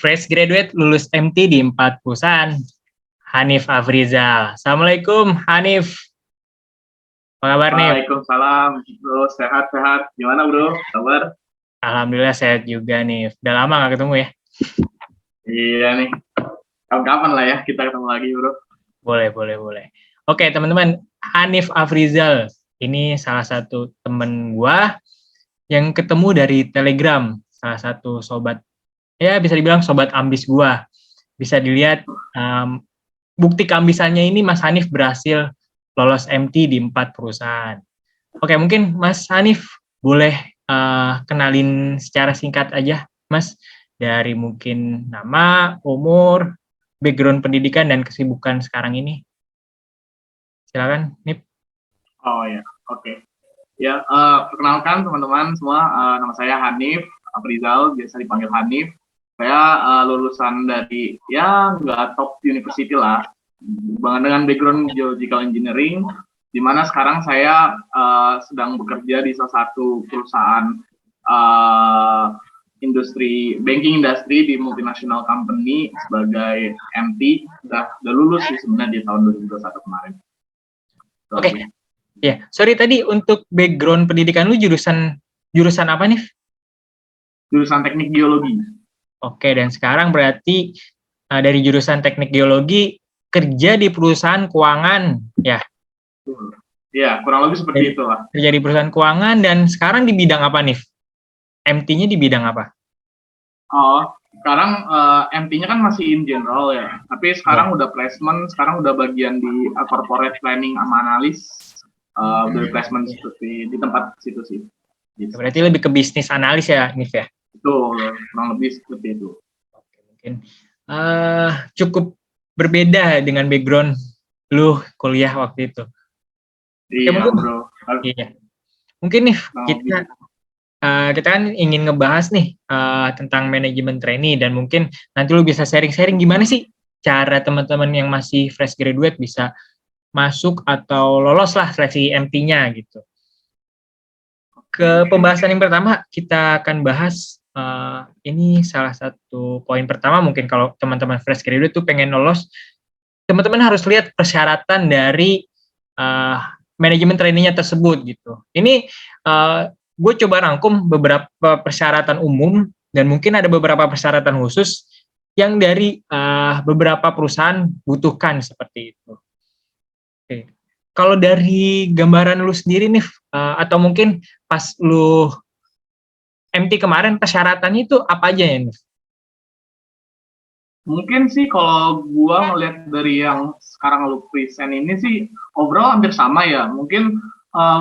fresh graduate lulus MT di 4 perusahaan, Hanif Afrizal. Assalamualaikum Hanif. Apa kabar nih? Waalaikumsalam, bro. Sehat-sehat. Gimana bro? Kabar? Alhamdulillah sehat juga nih. Udah lama gak ketemu ya? Iya nih. Kapan-kapan lah ya kita ketemu lagi bro. Boleh. Oke teman-teman, Hanif Afrizal. Ini salah satu temen gua yang ketemu dari Telegram. Salah satu sobat, ya bisa dibilang sobat ambis gua. Bisa dilihat bukti keambisannya ini Mas Hanif berhasil lolos MT di 4 perusahaan. Oke, mungkin Mas Hanif boleh kenalin secara singkat aja, Mas, dari mungkin nama, umur, background pendidikan, dan kesibukan sekarang ini. Silakan, Nip. Oh ya, oke. Ya, perkenalkan teman-teman semua, nama saya Hanif Afrizal, biasa dipanggil Hanif. Saya lulusan dari, ya nggak top university lah, dengan background geological engineering, di mana sekarang saya sedang bekerja di salah satu perusahaan banking industry di multinational company sebagai MT. Udah lulus sih sebenarnya di tahun 2021 kemarin. Oke. Ya, sorry tadi untuk background pendidikan lu jurusan apa nih? Jurusan teknik geologi. Oke, dan sekarang berarti dari jurusan teknik geologi kerja di perusahaan keuangan, ya? Iya, kurang lebih seperti itu lah. Kerja di perusahaan keuangan, dan sekarang di bidang apa nih? MT-nya di bidang apa? Oh, sekarang MT-nya kan masih in general ya, tapi sekarang udah placement, sekarang udah bagian di corporate planning sama analis, udah placement seperti di tempat situ sih. Gitu. Berarti lebih ke bisnis analis ya, Nif ya? Betul, kurang lebih seperti itu. Oke, mungkin cukup berbeda dengan background lu kuliah waktu itu. Iya, mungkin, bro. Iya. Mungkin nih kita kan ingin ngebahas nih tentang manajemen trainee, dan mungkin nanti lu bisa sharing-sharing gimana sih cara teman-teman yang masih fresh graduate bisa masuk atau lolos lah seleksi MT-nya gitu. Ke pembahasan yang pertama kita akan bahas ini salah satu poin pertama, mungkin kalau teman-teman fresh graduate tuh pengen lolos, teman-teman harus lihat persyaratan dari manajemen trainee-nya tersebut gitu. Ini gue coba rangkum beberapa persyaratan umum, dan mungkin ada beberapa persyaratan khusus yang dari beberapa perusahaan butuhkan seperti itu. Oke. Kalau dari gambaran lu sendiri nih, atau mungkin pas lu MT kemarin, persyaratannya itu apa aja ya, Nif? Mungkin sih kalau gua ngeliat dari yang sekarang lu present ini sih overall hampir sama ya. Mungkin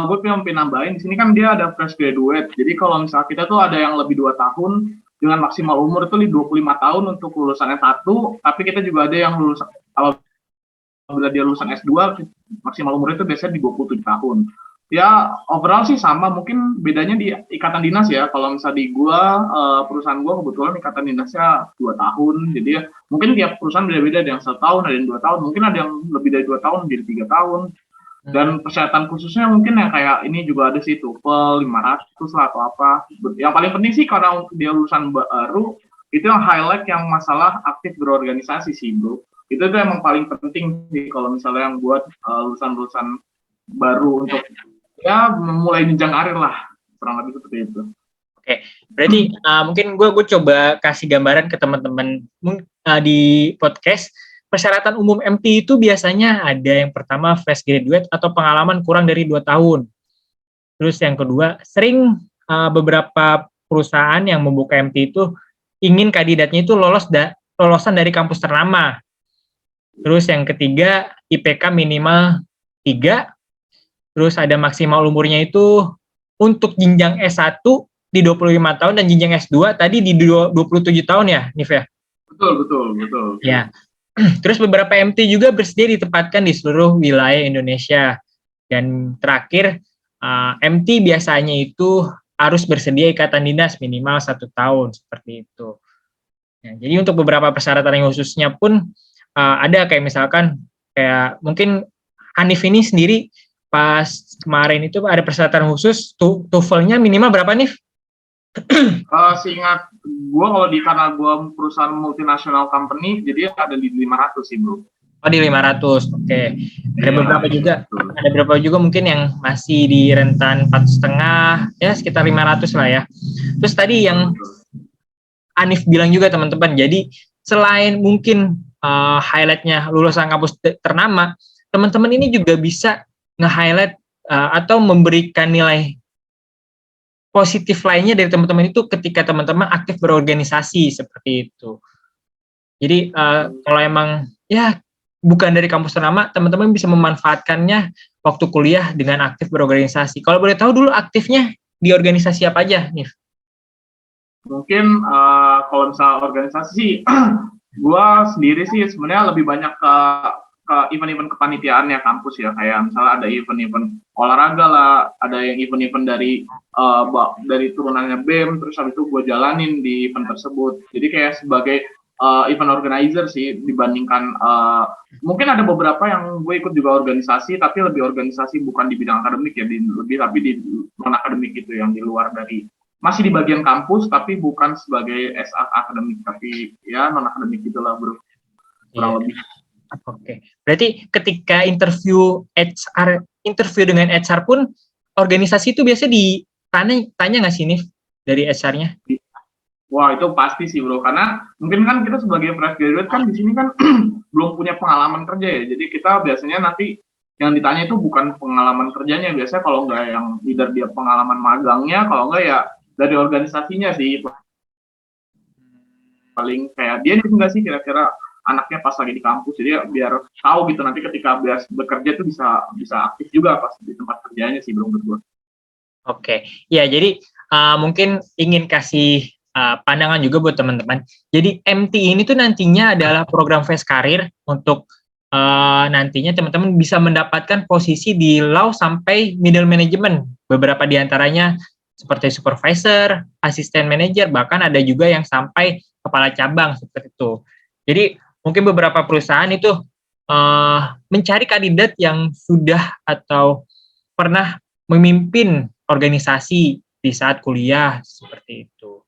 gue pengen nambahin di sini kan dia ada fresh graduate. Jadi kalau misalnya kita tuh ada yang lebih 2 tahun dengan maksimal umur itu 25 tahun untuk lulusan S1, tapi kita juga ada yang lulusan apabila dia lulusan S2 maksimal umur itu biasanya di 27 tahun. Ya overall sih sama, mungkin bedanya di ikatan dinas ya. Kalau misalnya di perusahaan gua kebetulan ikatan dinasnya 2 tahun, jadi ya mungkin tiap perusahaan beda-beda, ada yang 1 tahun, ada yang 2 tahun, mungkin ada yang lebih dari 2 tahun jadi 3 tahun. Dan persyaratan khususnya mungkin yang kayak ini juga ada sih, TOEFL 500 lah atau apa. Yang paling penting sih karena dia lulusan baru, itu yang highlight yang masalah aktif berorganisasi sih bro. Itu tuh emang paling penting sih kalau misalnya yang buat lulusan-lulusan baru untuk ya memulai jenjang karir lah, kurang lebih seperti itu. Oke, berarti mungkin gue coba kasih gambaran ke teman-teman di podcast. Persyaratan umum MT itu biasanya ada yang pertama fresh graduate atau pengalaman kurang dari 2 tahun. Terus yang kedua, sering beberapa perusahaan yang membuka MT itu ingin kandidatnya itu lolosan dari kampus ternama. Terus yang ketiga, IPK minimal 3. Terus ada maksimal umurnya itu untuk jenjang S1 di 25 tahun dan jenjang S2 tadi di 27 tahun ya, Nif ya? Betul. Ya. Terus beberapa MT juga bersedia ditempatkan di seluruh wilayah Indonesia. Dan terakhir, MT biasanya itu harus bersedia ikatan dinas minimal 1 tahun, seperti itu. Nah, jadi untuk beberapa persyaratan yang khususnya pun ada kayak misalkan, kayak mungkin Hanif ini sendiri pas kemarin itu ada persyaratan khusus, TOEFL-nya minimal berapa nih? Seingat gue karena gue perusahaan multinasional company, jadi ada di 500 sih bro. Oh di 500, oke. Ada Iya, beberapa juga, betul. ada beberapa juga mungkin yang masih di rentan 4,5, ya sekitar 500 lah ya. Terus tadi yang Betul. Anif bilang juga teman-teman, jadi selain mungkin highlightnya lulusan kampus ternama, teman-teman ini juga bisa nge-highlight atau memberikan nilai positif lainnya dari teman-teman itu ketika teman-teman aktif berorganisasi seperti itu. Jadi kalau emang ya bukan dari kampus ternama, teman-teman bisa memanfaatkannya waktu kuliah dengan aktif berorganisasi. Kalau boleh tahu dulu aktifnya di organisasi apa aja, Nif? Mungkin kalau misalnya organisasi sih, gue sendiri sih sebenarnya lebih banyak ke event-event kepanitiaannya kampus ya, kayak misalnya ada event-event olahraga lah, ada yang event-event dari turunannya BEM, terus habis itu gue jalanin di event tersebut. Jadi kayak sebagai event organizer sih dibandingkan mungkin ada beberapa yang gue ikut juga organisasi, tapi lebih organisasi bukan di bidang akademik ya, tapi di non akademik gitu, yang di luar dari masih di bagian kampus tapi bukan sebagai SA akademik, tapi ya non akademik gitulah bro, kurang lebih. Oke, berarti ketika interview dengan HR pun organisasi itu biasanya tanya nggak sih Nif dari HR-nya? Wah itu pasti sih bro, karena mungkin kan kita sebagai fresh graduate kan di sini kan belum punya pengalaman kerja ya, jadi kita biasanya nanti yang ditanya itu bukan pengalaman kerjanya, biasanya kalau nggak yang either dia pengalaman magangnya, kalau nggak ya dari organisasinya sih, paling kayak dia nih enggak sih kira-kira anaknya pas lagi di kampus, jadi biar tahu gitu nanti ketika biar bekerja tuh bisa aktif juga pas di tempat kerjanya sih bro menurut gue. Oke, ya jadi mungkin ingin kasih pandangan juga buat teman-teman. Jadi MT ini tuh nantinya adalah program Fast Career untuk nantinya teman-teman bisa mendapatkan posisi di low sampai middle management. Beberapa diantaranya seperti supervisor, asisten manager, bahkan ada juga yang sampai kepala cabang seperti itu. Jadi mungkin beberapa perusahaan itu mencari kandidat yang sudah atau pernah memimpin organisasi di saat kuliah seperti itu.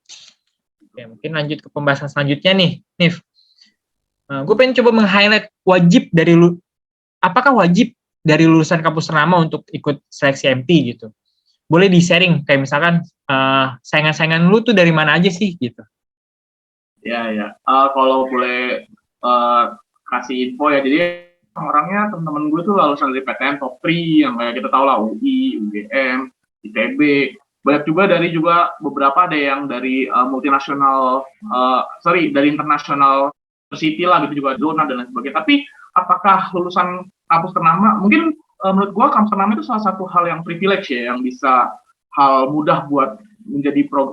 Oke, mungkin lanjut ke pembahasan selanjutnya nih, Nif. Gue pengen coba meng-highlight apakah wajib dari lulusan kampus ternama untuk ikut seleksi MT gitu. Boleh di-sharing kayak misalkan saingan-saingan lu tuh dari mana aja sih gitu. Ya. Kalau boleh kasih info ya, jadi orangnya teman-teman gue tuh lulusan dari PTN top 3 yang kayak kita tahu lah, UI, UGM, ITB. Banyak juga beberapa ada yang dari multinasional, dari internasional university lah gitu, juga zona dan lain sebagainya. Tapi apakah lulusan kampus ternama, mungkin menurut gue kampus ternama itu salah satu hal yang privilege ya, yang bisa hal mudah buat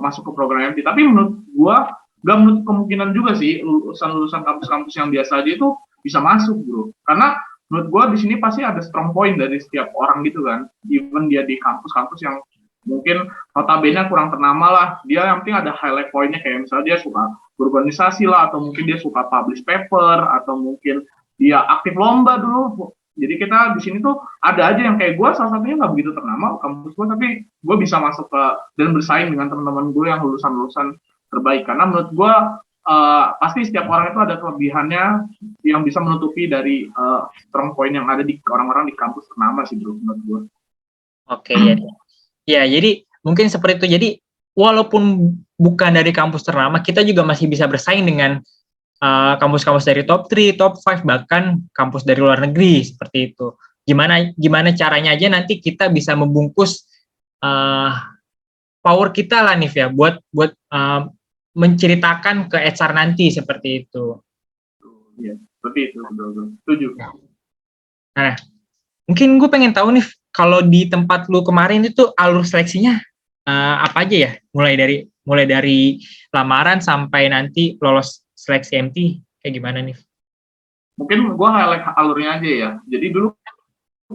masuk ke program MT. Tapi menurut gue gak menutup kemungkinan juga sih lulusan kampus-kampus yang biasa aja itu bisa masuk bro, karena menurut gue di sini pasti ada strong point dari setiap orang gitu kan, even dia di kampus-kampus yang mungkin notabene kurang ternama lah, dia yang penting ada highlight pointnya, kayak misalnya dia suka berorganisasi lah, atau mungkin dia suka publish paper, atau mungkin dia aktif lomba dulu. Jadi kita di sini tuh ada aja yang kayak gue, salah satunya nggak begitu ternama kampus gue, tapi gue bisa masuk ke dan bersaing dengan teman-teman gue yang lulusan terbaik, karena menurut gue pasti setiap orang itu ada kelebihannya yang bisa menutupi dari strong point yang ada di orang-orang di kampus ternama sih bro, menurut gue. Oke, ya jadi mungkin seperti itu. Jadi walaupun bukan dari kampus ternama, kita juga masih bisa bersaing dengan kampus-kampus dari top 3, top 5, bahkan kampus dari luar negeri seperti itu. Gimana caranya aja nanti kita bisa membungkus power kita lah Nif ya, buat menceritakan ke HR nanti seperti itu. Iya, seperti itu, betul. Setuju. Nah, mungkin gue pengen tahu nih, kalau di tempat lu kemarin itu alur seleksinya apa aja ya? Mulai dari lamaran sampai nanti lolos seleksi MT, kayak gimana nih? Mungkin gue highlight alurnya aja ya. Jadi dulu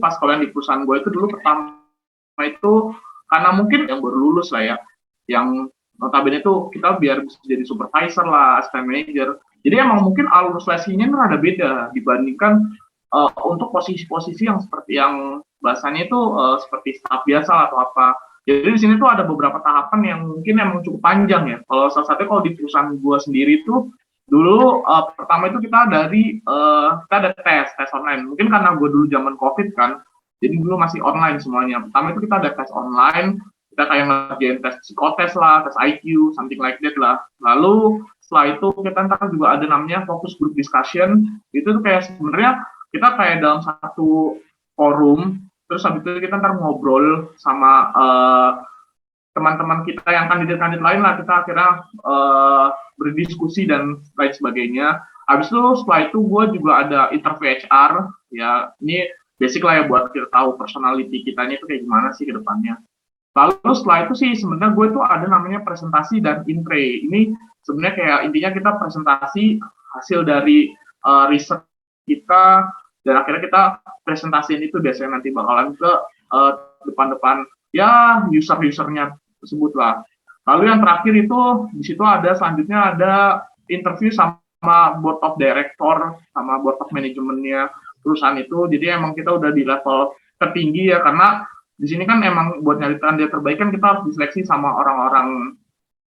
pas kalian di perusahaan gue itu dulu pertama itu karena mungkin yang baru lulus lah ya, yang notabene tuh kita biar bisa jadi supervisor lah, assistant manager. Jadi emang mungkin alur seleksinya itu rada beda dibandingkan untuk posisi-posisi yang seperti yang bahasanya itu seperti staff biasa atau apa. Jadi di sini tuh ada beberapa tahapan yang mungkin emang cukup panjang ya. Kalau salah satunya kalau di perusahaan gue sendiri tuh dulu pertama itu kita ada tes online. Mungkin karena gue dulu zaman COVID kan, jadi dulu masih online semuanya. Pertama itu kita ada tes online, kita kayak ngerjain tes psikotes lah, tes IQ, something like that lah. Lalu setelah itu kita ntar juga ada namanya focus group discussion. Itu tuh kayak sebenarnya kita kayak dalam satu forum, terus habis itu kita ntar ngobrol sama teman-teman kita yang kandidat-kandidat lain lah, kita akhirnya berdiskusi dan lain sebagainya. Habis itu setelah itu gue juga ada interview HR, ya ini basic lah ya buat kita tahu personality kitanya itu kayak gimana sih ke depannya. Lalu setelah itu sih sebenarnya gue tuh ada namanya presentasi dan intre. Ini sebenarnya kayak intinya kita presentasi hasil dari riset kita, dan akhirnya kita presentasiin itu biasanya nanti bakalan ke depan-depan ya user-usernya tersebut lah. Lalu yang terakhir itu di situ ada selanjutnya ada interview sama board of director, sama board of manajemennya perusahaan itu. Jadi emang kita udah di level tertinggi ya, karena di sini kan emang buat nyari kandidat terbaik kan kita harus diseleksi sama orang-orang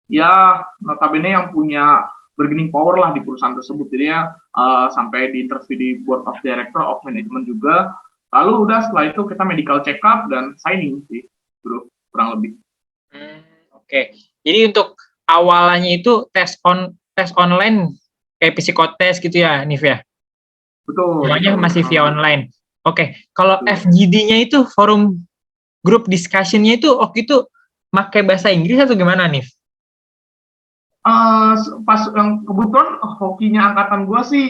ya notabene yang punya bargaining power lah di perusahaan tersebut. Jadi ya sampai di interview di board of director of management juga. Lalu udah setelah itu kita medical check up dan signing sih, bro, kurang lebih. Oke. Jadi untuk awalannya itu tes online kayak psikotes gitu ya, Nif ya? Betul. Semuanya masih via online. Oke. Kalau FGD-nya itu forum group discussion-nya itu waktu itu pakai bahasa Inggris atau gimana, Nif? Pas yang kebetulan hokinya angkatan gue sih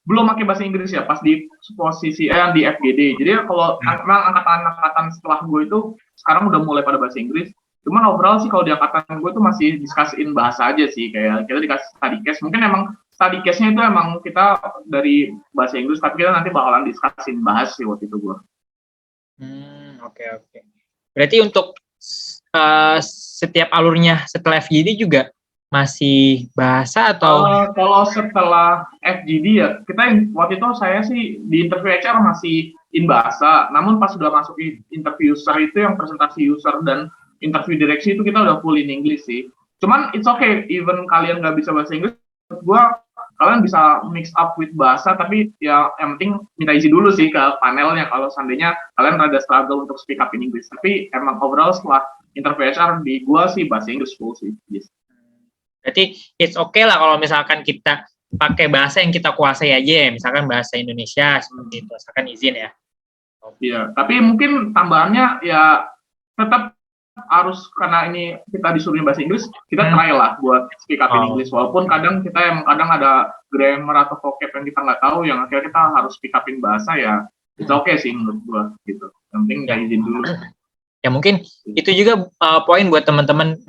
belum pakai bahasa Inggris ya pas di posisi di FGD. Jadi kalau angkatan setelah gue itu sekarang udah mulai pada bahasa Inggris. Cuman overall sih kalau di angkatan gue tuh masih diskusiin bahasa aja sih, kayak kita dikasih study case. Mungkin emang study case-nya itu emang kita dari bahasa Inggris, tapi kita nanti bakalan diskusiin bahas sih waktu itu gue. Oke. Berarti untuk setiap alurnya setelah FGD juga masih bahasa atau? Kalau setelah FGD ya, kita waktu itu saya sih di interview HR masih in bahasa, namun pas sudah masuk interview user itu yang presentasi user dan interview direksi itu kita udah full in English sih. Cuman it's okay, even kalian nggak bisa bahasa Inggris, menurut gue kalian bisa mix up with bahasa, tapi ya yang penting minta izin dulu sih ke panelnya kalau seandainya kalian rada struggle untuk speak up in English. Tapi emang overall setelah interview HR di gue sih bahasa Inggris full sih. Yes. Berarti it's okay lah kalau misalkan kita pakai bahasa yang kita kuasai aja ya, misalkan bahasa Indonesia seperti itu, asalkan izin ya. Iya, tapi mungkin tambahannya ya tetap harus, karena ini kita disuruh bahasa Inggris, kita try lah buat speak up in English, walaupun kadang kita yang kadang ada grammar atau vocab yang kita nggak tahu, yang akhirnya kita harus speak up in bahasa ya, it's okay sih menurut gua gitu. Yang penting nggak izin dulu. Ya mungkin itu juga poin buat teman-teman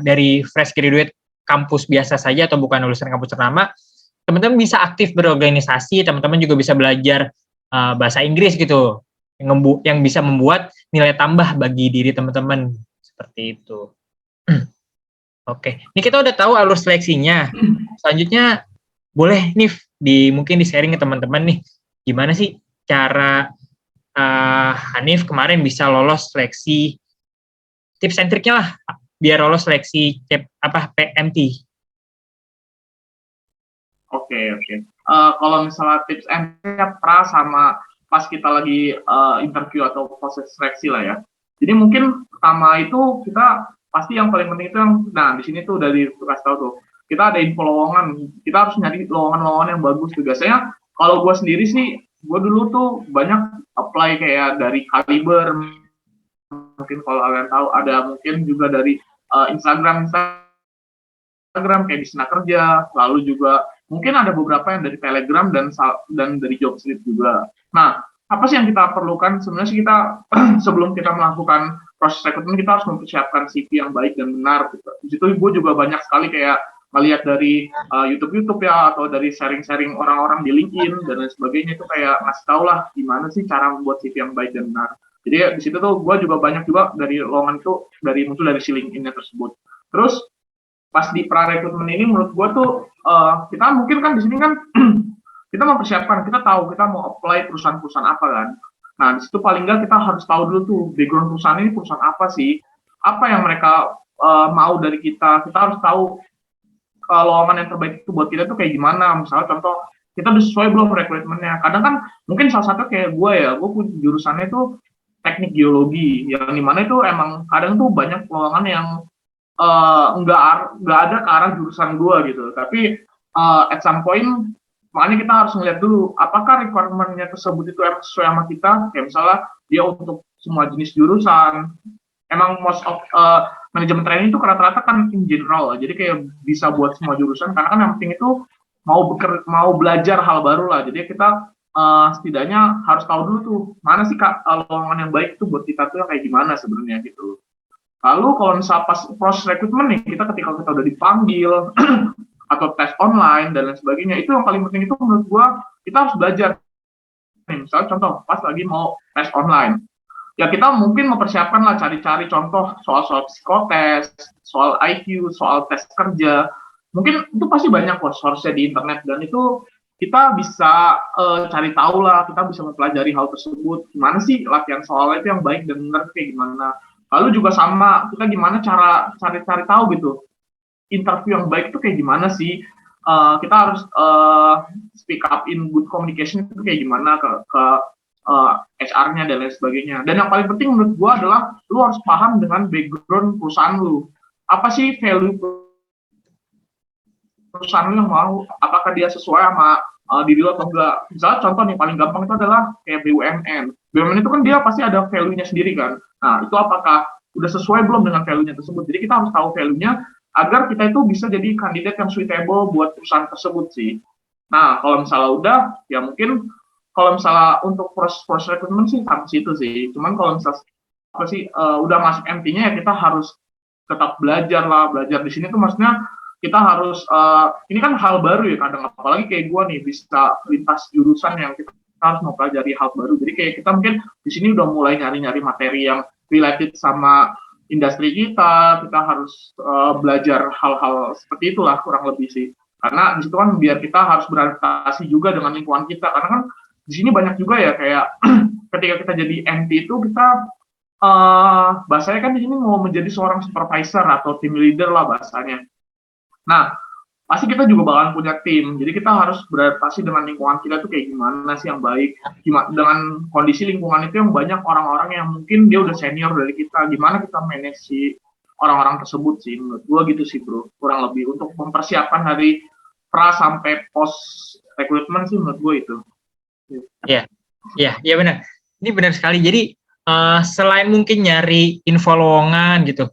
dari fresh graduate kampus biasa saja atau bukan lulusan kampus ternama, teman-teman bisa aktif berorganisasi, teman-teman juga bisa belajar bahasa Inggris gitu, yang bisa membuat nilai tambah bagi diri teman-teman. Seperti itu. Oke, ini kita udah tahu alur seleksinya. Selanjutnya boleh nih mungkin di sharing ke teman-teman nih, gimana sih cara Hanif kemarin bisa lolos seleksi, tips and triknya lah biar lolos seleksi PMT. Oke. Kalau misalnya tips and triknya sama pas kita lagi interview atau proses seleksi lah ya. Jadi mungkin pertama itu kita pasti yang paling penting itu di sini tuh udah dikasih tahu tuh, kita ada info lowongan, kita harus nyari lowongan yang bagus tuh. Biasanya kalau gue sendiri sih, gue dulu tuh banyak apply kayak dari Kaliber, mungkin kalau kalian tahu, ada mungkin juga dari Instagram kayak Bisna Kerja, lalu juga mungkin ada beberapa yang dari Telegram dan dari Jobstreet juga. Nah, apa sih yang kita perlukan? Sebenarnya sih kita sebelum kita melakukan proses rekrutmen, kita harus mempersiapkan CV yang baik dan benar. Gitu. Di situ gue juga banyak sekali kayak melihat dari YouTube ya, atau dari sharing-sharing orang-orang di LinkedIn dan lain sebagainya, itu kayak ngasih tau lah gimana sih cara membuat CV yang baik dan benar. Jadi di situ tuh gue juga banyak juga dari lowongan itu muncul dari si LinkedIn-nya tersebut. Terus pas di pra-rekrutmen ini menurut gue tuh kita mungkin kan di sini kan kita mempersiapkan, kita tahu kita mau apply perusahaan-perusahaan apa kan. Nah, di situ paling nggak kita harus tahu dulu tuh background perusahaan ini perusahaan apa sih, apa yang mereka mau dari kita. Kita harus tahu lowongan yang terbaik itu buat kita tuh kayak gimana. Misalnya contoh, kita udah sesuai belum rekrutmennya. Kadang kan mungkin salah satu kayak gue punya jurusannya itu teknik geologi, yang dimana itu emang kadang tuh banyak lowongan yang nggak ada ke arah jurusan gue gitu. Tapi at some point, makanya kita harus ngeliat dulu apakah requirement-nya tersebut itu emang sesuai sama kita. Kayak misalnya dia untuk semua jenis jurusan. Emang most of manajemen training itu rata-rata kan in general, jadi kayak bisa buat semua jurusan. Karena kan yang penting itu mau belajar hal baru lah. Jadi kita setidaknya harus tahu dulu tuh mana sih lowongan yang baik tuh buat kita tuh yang kayak gimana sebenarnya gitu. Lalu kalau misalnya pas proses rekrutmen nih, ketika kita udah dipanggil atau tes online dan lain sebagainya, itu yang paling penting itu menurut gua kita harus belajar. Nih, misalnya contoh pas lagi mau tes online, ya kita mungkin mempersiapkan lah, cari-cari contoh soal psikotes, soal IQ, soal tes kerja. Mungkin itu pasti banyak kok source-nya di internet, dan itu kita bisa cari tahu lah, kita bisa mempelajari hal tersebut. Gimana sih latihan soalnya itu yang baik dan benar kayak gimana. Lalu juga sama, kita gimana cara cari tahu gitu, interview yang baik itu kayak gimana sih. Kita harus speak up in good communication itu kayak gimana ke HR-nya dan lain sebagainya. Dan yang paling penting menurut gue adalah lu harus paham dengan background perusahaan lu. Apa sih value perusahaan lu yang mau? Apakah dia sesuai sama diri lo atau enggak? Misalnya contoh nih paling gampang itu adalah kayak BUMN. BUMN itu kan dia pasti ada value-nya sendiri kan. Nah, itu apakah udah sesuai belum dengan value-nya tersebut? Jadi kita harus tahu value-nya agar kita itu bisa jadi kandidat yang suitable buat perusahaan tersebut sih. Nah, kalau misalnya udah, ya mungkin kalau misalnya untuk proses rekrutmen sih sampai situ sih. Cuman kalau misalnya udah masuk MT-nya ya kita harus tetap belajar lah. Belajar di sini tuh maksudnya kita harus ini kan hal baru ya kadang, apalagi kayak gue nih bisa lintas jurusan yang kita harus mempelajari hal baru. Jadi kayak kita mungkin di sini udah mulai nyari-nyari materi yang related sama industri kita harus belajar hal-hal seperti itulah kurang lebih sih. Karena di situ kan biar kita harus beradaptasi juga dengan lingkungan kita. Karena kan di sini banyak juga ya kayak ketika kita jadi MT itu kita bahasanya kan di sini mau menjadi seorang supervisor atau team leader lah bahasanya. Nah, pasti kita juga bakalan punya tim. Jadi kita harus beradaptasi dengan lingkungan kita tuh kayak gimana sih yang baik. Dengan kondisi lingkungan itu yang banyak orang-orang yang mungkin dia udah senior dari kita. Gimana kita manage si orang-orang tersebut sih. Menurut gue gitu sih bro. Kurang lebih untuk mempersiapkan dari pra sampai post rekrutmen sih menurut gue itu. Iya benar. Ini benar sekali. Jadi selain mungkin nyari info lowongan gitu,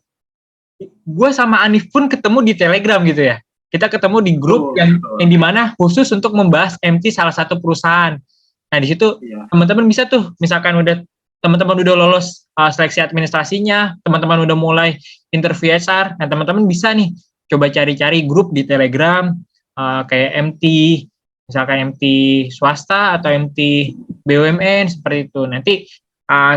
gue sama Anif pun ketemu di Telegram gitu ya. Kita ketemu di grup yang dimana khusus untuk membahas MT salah satu perusahaan. Nah di situ teman-teman bisa tuh, misalkan teman-teman udah lolos seleksi administrasinya, teman-teman udah mulai interview HR, nah teman-teman bisa nih coba cari-cari grup di Telegram kayak MT, misalkan MT swasta atau MT BUMN seperti itu. Nanti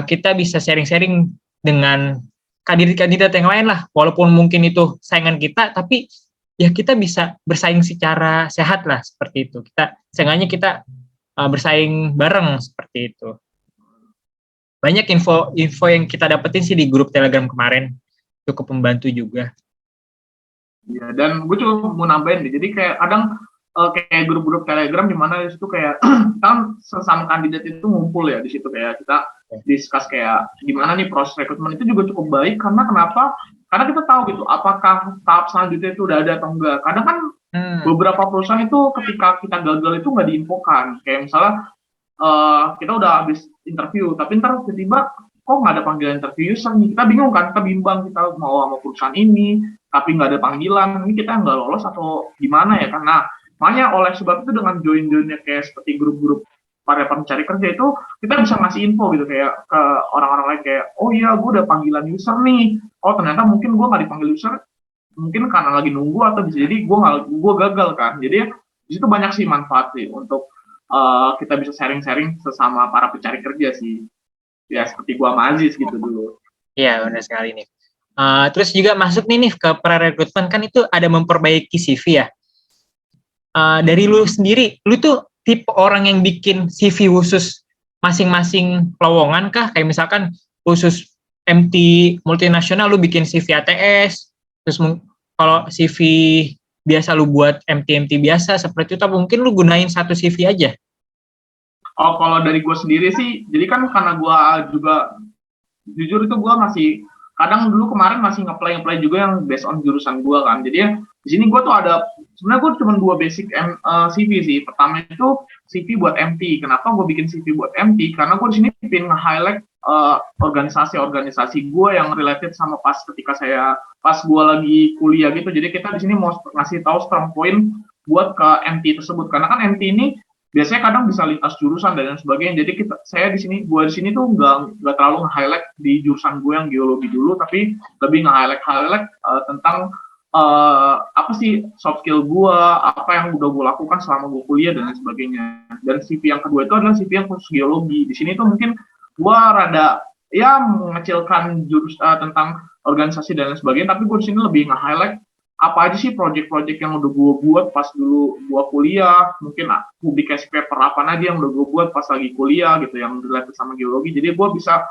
kita bisa sharing-sharing dengan kandidat yang lain lah, walaupun mungkin itu saingan kita, tapi ya kita bisa bersaing secara sehat lah seperti itu. Seenggaknya kita bersaing bareng seperti itu. Banyak info yang kita dapetin sih di grup Telegram kemarin, cukup membantu juga. Ya, dan gue juga mau nambahin deh. Jadi kayak kadang kayak grup-grup Telegram di mana di situ kayak kan sesama kandidat itu ngumpul ya di situ, kayak kita discuss kayak gimana nih proses rekrutmen. Itu juga cukup baik karena kenapa? Karena kita tahu gitu apakah tahap selanjutnya itu udah ada atau enggak. Kadang kan beberapa perusahaan itu ketika kita gagal itu nggak diinfokan. Kayak misalnya kita udah habis interview tapi ntar tiba-tiba kok nggak ada panggilan interview user nih. Kita bingung kan, kita bimbang, kita mau sama perusahaan ini tapi nggak ada panggilan, ini kita nggak lolos atau gimana ya. Karena makanya oleh sebab itu dengan join-joinnya kayak seperti grup-grup para pencari kerja itu kita bisa ngasih info gitu kayak ke orang-orang lain kayak, oh iya gue udah panggilan user nih, oh ternyata mungkin gue nggak dipanggil user mungkin karena lagi nunggu atau bisa jadi gue gagal kan. Jadi di situ banyak sih manfaat sih untuk kita bisa sharing-sharing sesama para pencari kerja sih ya, seperti gue sama Aziz gitu dulu. Iya benar sekali nih. Terus juga masuk nih ke pra-rekrutmen kan itu ada memperbaiki CV ya. Dari lu sendiri, lu tuh tipe orang yang bikin CV khusus masing-masing lowongan kah? Kayak misalkan khusus MT multinasional lu bikin CV ATS, terus kalau CV biasa lu buat MT biasa seperti itu, atau mungkin lu gunain satu CV aja? Oh, kalau dari gue sendiri sih, jadi kan karena gue juga jujur itu gue masih kadang dulu kemarin masih ngeplay juga yang based on jurusan gue kan. Jadi ya di sini gue tuh ada sebenarnya gue cuma dua basic CV sih. Pertama itu CV buat MT. Kenapa gue bikin CV buat MT? Karena gue di sini pengen nge-highlight organisasi-organisasi gue yang related sama pas gue lagi kuliah gitu. Jadi kita di sini mau ngasih tahu strong point buat ke MT tersebut. Karena kan MT ini biasanya kadang bisa lintas jurusan dan sebagainya. Jadi saya di sini tuh nggak terlalu nge-highlight di jurusan gue yang geologi dulu, tapi lebih nge-highlight tentang apa sih soft skill gue, apa yang udah gue lakukan selama gue kuliah dan sebagainya. Dan CV yang kedua itu adalah CV yang khusus geologi. Di sini tuh mungkin gue rada ya mengecilkan tentang organisasi dan sebagainya, tapi gue di sini lebih nge-highlight apa aja sih project-project yang udah gue buat pas dulu gue kuliah, mungkin publikasi paper apa aja yang udah gue buat pas lagi kuliah gitu, yang related sama geologi. Jadi gue bisa,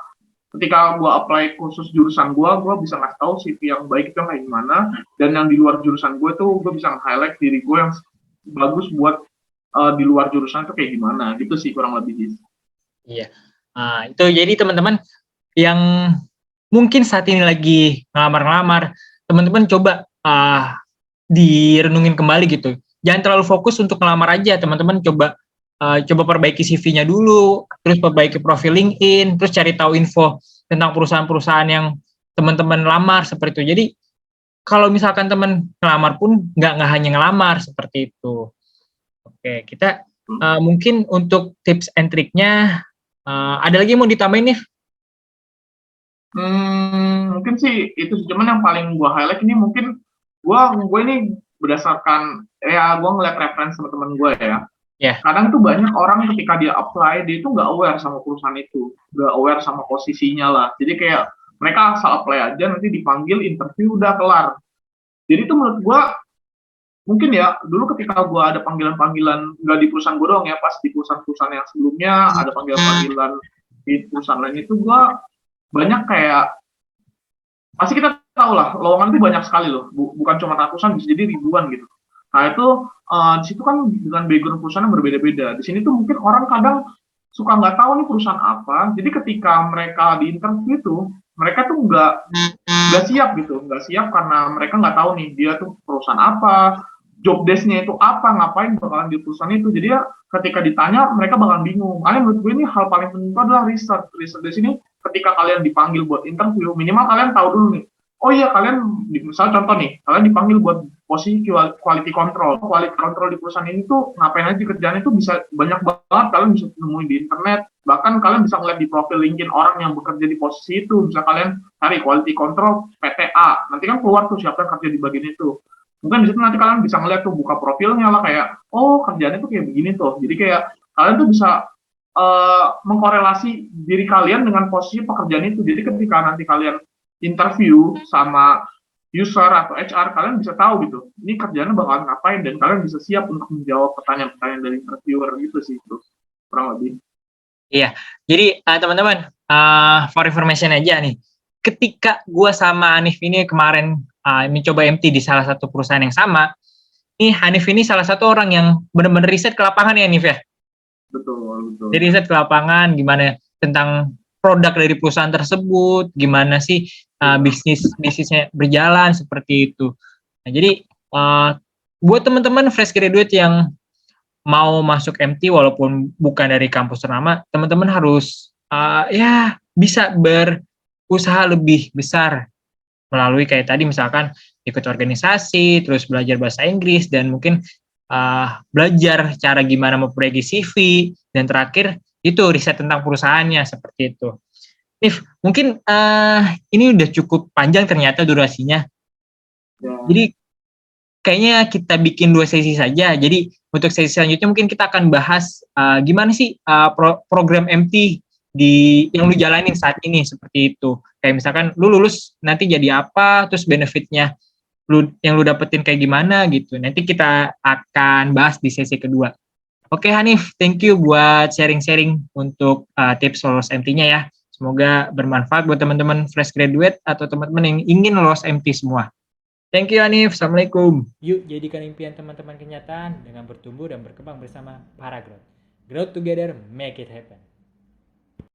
ketika gue apply khusus jurusan gue bisa ngasih tahu CV yang baik itu kayak gimana, dan yang di luar jurusan gue tuh gue bisa nge-highlight diri gue yang bagus buat di luar jurusan itu kayak gimana, gitu sih kurang lebih. Iya, itu jadi teman-teman yang mungkin saat ini lagi ngelamar-ngelamar, teman-teman coba direnungin kembali gitu. Jangan terlalu fokus untuk ngelamar aja, teman-teman coba perbaiki CV-nya dulu, terus perbaiki profil LinkedIn, terus cari tahu info tentang perusahaan-perusahaan yang teman-teman lamar seperti itu. Jadi kalau misalkan teman ngelamar pun nggak hanya ngelamar seperti itu. Oke, kita mungkin untuk tips and triknya ada lagi yang mau ditambahin nih? Mungkin sih itu cuman yang paling gue highlight ini mungkin gue ini berdasarkan ya gue ngeliat referensi teman-teman gue ya. Yeah. Kadang tuh banyak orang ketika dia apply dia itu nggak aware sama perusahaan itu, nggak aware sama posisinya lah. Jadi kayak mereka asal apply aja, nanti dipanggil interview udah kelar. Jadi itu menurut gue mungkin ya dulu ketika gue ada panggilan-panggilan nggak di perusahaan gue doang ya, pas di perusahaan-perusahaan yang sebelumnya ada panggilan-panggilan di perusahaan lain itu gue banyak kayak pasti kita tahu lah lowongan itu banyak sekali loh, bukan cuma ratusan, bisa jadi ribuan gitu. Nah itu di situ kan dengan background perusahaan yang berbeda-beda. Di sini tuh mungkin orang kadang suka nggak tahu nih perusahaan apa. Jadi ketika mereka di interview itu mereka tuh nggak siap gitu, nggak siap karena mereka nggak tahu nih dia tuh perusahaan apa, job desk-nya itu apa, ngapain bakalan di perusahaan itu. Jadi ya ketika ditanya mereka bakalan bingung. Makanya menurut gue ini hal paling penting itu adalah riset. Riset di sini ketika kalian dipanggil buat interview, minimal kalian tahu dulu nih. Oh iya, kalian misalnya contoh nih, kalian dipanggil buat posisi quality control. Quality control di perusahaan ini tuh ngapain aja kerjaan itu bisa banyak banget, kalian bisa nemuin di internet. Bahkan kalian bisa ngeliat di profil LinkedIn orang yang bekerja di posisi itu. Bisa kalian cari quality control PTA. Nanti kan keluar tuh siapa yang kerja di bagian itu. Mungkin di situ nanti kalian bisa ngeliat tuh, buka profilnya lah kayak, oh kerjaannya tuh kayak begini tuh. Jadi kayak kalian tuh bisa mengkorelasi diri kalian dengan posisi pekerjaan itu. Jadi ketika nanti kalian interview sama user atau HR, kalian bisa tahu gitu, ini kerjanya bakalan ngapain, dan kalian bisa siap untuk menjawab pertanyaan-pertanyaan dari interviewer gitu sih, itu kurang lebih. Iya, jadi teman-teman, for information aja nih, ketika gue sama Hanif ini kemarin mencoba MT di salah satu perusahaan yang sama, nih Hanif ini salah satu orang yang benar-benar riset ke lapangan ya Hanif ya? Betul. Jadi riset ke lapangan, gimana tentang produk dari perusahaan tersebut, gimana sih bisnisnya berjalan seperti itu. Nah, jadi buat teman-teman fresh graduate yang mau masuk MT walaupun bukan dari kampus ternama, teman-teman harus ya bisa berusaha lebih besar melalui kayak tadi misalkan ikut organisasi, terus belajar bahasa Inggris, dan mungkin belajar cara gimana memperbaiki CV, dan terakhir itu riset tentang perusahaannya seperti itu. If mungkin ini udah cukup panjang ternyata durasinya. Ya. Jadi kayaknya kita bikin 2 sesi saja. Jadi untuk sesi selanjutnya mungkin kita akan bahas gimana sih program MT yang lu jalanin saat ini seperti itu. Kayak misalkan lu lulus nanti jadi apa, terus benefitnya yang lu dapetin kayak gimana gitu. Nanti kita akan bahas di sesi kedua. Oke Hanif, thank you buat sharing-sharing untuk tips lolos MT-nya ya. Semoga bermanfaat buat teman-teman fresh graduate atau teman-teman yang ingin lolos MT semua. Thank you Hanif, Assalamualaikum. Yuk jadikan impian teman-teman kenyataan dengan bertumbuh dan berkembang bersama para Growth. Growth together, make it happen.